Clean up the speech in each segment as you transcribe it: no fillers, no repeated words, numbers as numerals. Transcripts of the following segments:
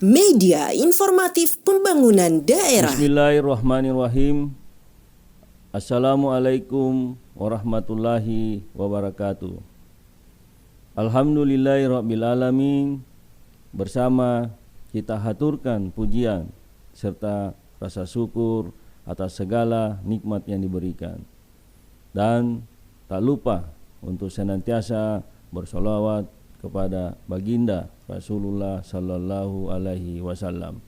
Media Informatif Pembangunan Daerah. Bismillahirrahmanirrahim. Assalamualaikum warahmatullahi wabarakatuh. Alhamdulillahirrabbilalamin. Bersama kita haturkan pujian serta rasa syukur atas segala nikmat yang diberikan. Dan tak lupa untuk senantiasa bersolawat kepada baginda Rasulullah Sallallahu Alaihi Wasallam.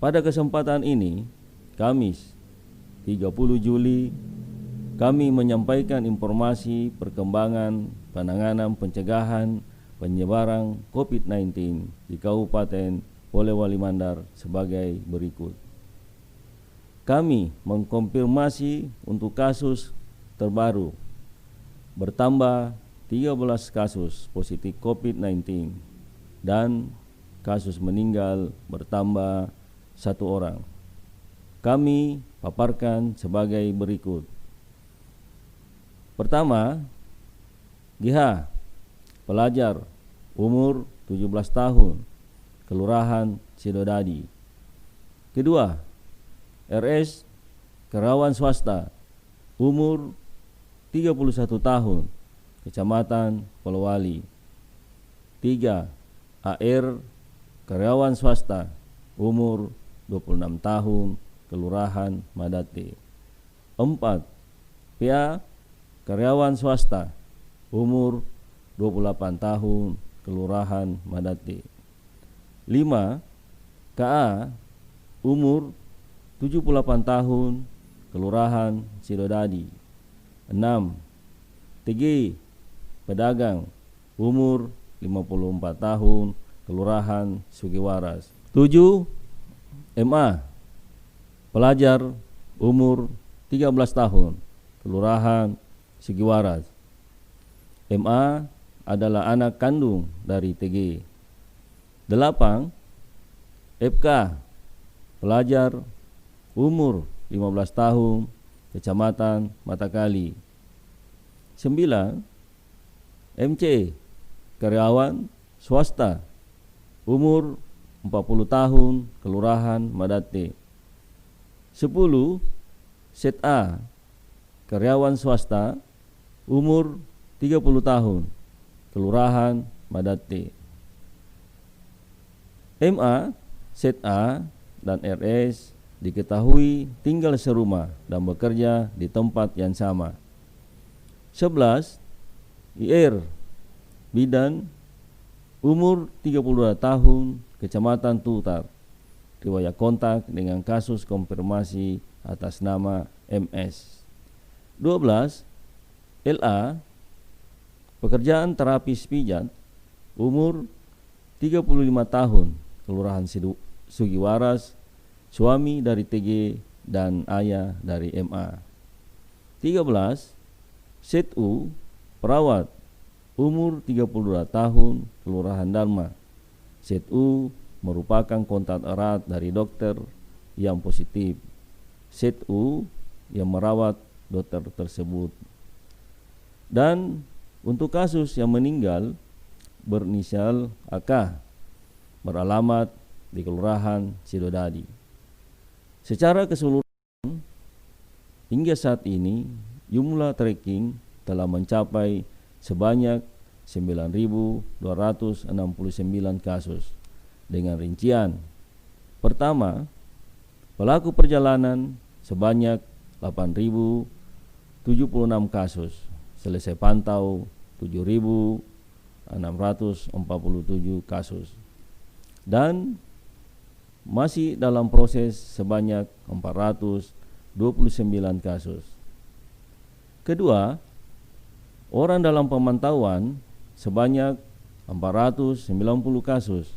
Pada kesempatan ini, Kamis 30 Juli, kami menyampaikan informasi perkembangan penanganan pencegahan penyebaran COVID-19 di Kabupaten Polewali Mandar sebagai berikut. Kami mengkonfirmasi untuk kasus terbaru bertambah 13 kasus positif COVID-19 dan kasus meninggal bertambah 1 orang. Kami paparkan sebagai berikut. Pertama, GH, pelajar umur 17 tahun, Kelurahan Sidodadi. Kedua, RS, karyawan swasta, umur 31 tahun, Kecamatan Polewali. 3. AR, karyawan swasta, umur 26 tahun, Kelurahan Madate. 4. PA, karyawan swasta, umur 28 tahun, Kelurahan Madate. 5. KA, umur 78 tahun, Kelurahan Sidodadi. 6. TG, pedagang, umur 54 tahun, Kelurahan Sugiwaras. 7. MA, pelajar, umur 13 tahun, Kelurahan Sugiwaras. MA adalah anak kandung dari TG. 8. FK, pelajar, umur 15 tahun, Kecamatan Matakali. 9. MC, karyawan swasta, umur 40 tahun, Kelurahan Madate. 10. ZA, karyawan swasta, umur 30 tahun, Kelurahan Madate. MA, ZA, dan RS diketahui tinggal serumah dan bekerja di tempat yang sama. 11. IR, bidan, umur 32 tahun, Kecamatan Tutar. Riwayat kontak dengan kasus konfirmasi atas nama MS. 12. LA, pekerjaan terapis pijat, umur 35 tahun, Kelurahan Sugiwaras, suami dari TG dan ayah dari MA. 13. ZU, perawat, umur 32 tahun, Kelurahan Dharma. ZU merupakan kontak erat dari dokter yang positif. ZU yang merawat dokter tersebut. Dan untuk kasus yang meninggal berinisial AK, beralamat di Kelurahan Sidodadi. Secara keseluruhan, hingga saat ini jumlah tracking telah mencapai sebanyak 9.269 kasus dengan rincian. Pertama, pelaku perjalanan sebanyak 8.076 kasus, selesai pantau 7.647 kasus, dan masih dalam proses sebanyak 429 kasus. Kedua, orang dalam pemantauan sebanyak 490 kasus,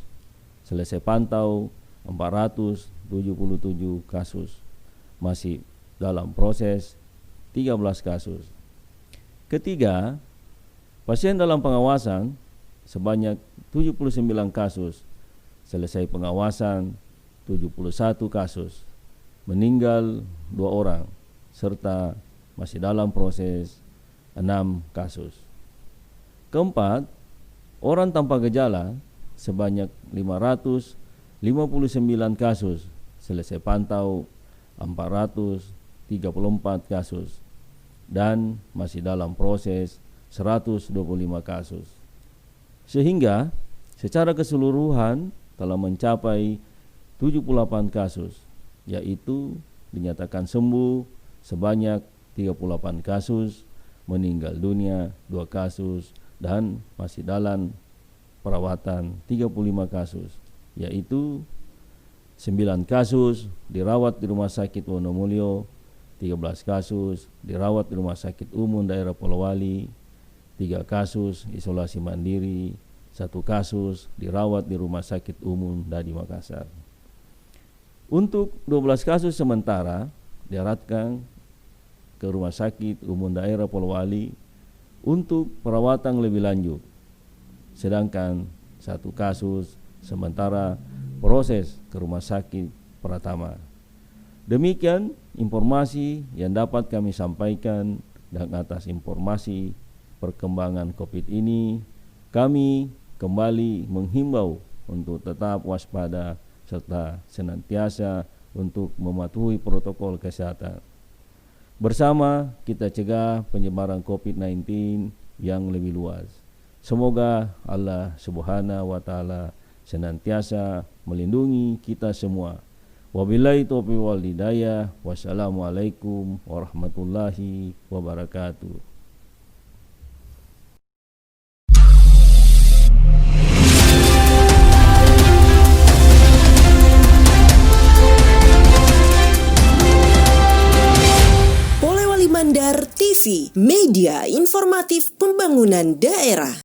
selesai pantau 477 kasus, masih dalam proses 13 kasus. Ketiga, pasien dalam pengawasan sebanyak 79 kasus, selesai pengawasan 71 kasus, meninggal 2 orang, serta masih dalam proses 6 kasus. Keempat, orang tanpa gejala sebanyak 559 kasus, selesai pantau 434 kasus, dan masih dalam proses 125 kasus. Sehingga secara keseluruhan telah mencapai 78 kasus, yaitu dinyatakan sembuh sebanyak 38 kasus, meninggal dunia 2 kasus, dan masih dalam perawatan 35 kasus, yaitu 9 kasus dirawat di Rumah Sakit Wonomulyo, 13 kasus dirawat di Rumah Sakit Umum Daerah Polowali, 3 kasus isolasi mandiri, 1 kasus dirawat di Rumah Sakit Umum Dadi Makassar. Untuk 12 kasus sementara diarahkan ke Rumah Sakit Umum Daerah Polowali untuk perawatan lebih lanjut, sedangkan 1 kasus sementara proses ke Rumah Sakit Pratama. Demikian informasi yang dapat kami sampaikan, dan atas informasi perkembangan COVID ini, kami kembali menghimbau untuk tetap waspada serta senantiasa untuk mematuhi protokol kesehatan. Bersama kita cegah penyebaran COVID-19 yang lebih luas. Semoga Allah Subhanahu wa Ta'ala senantiasa melindungi kita semua. Wabillahi taufiq wal hidayah. Wassalamualaikum warahmatullahi wabarakatuh. Polewali Mandar TV, media informatif pembangunan daerah.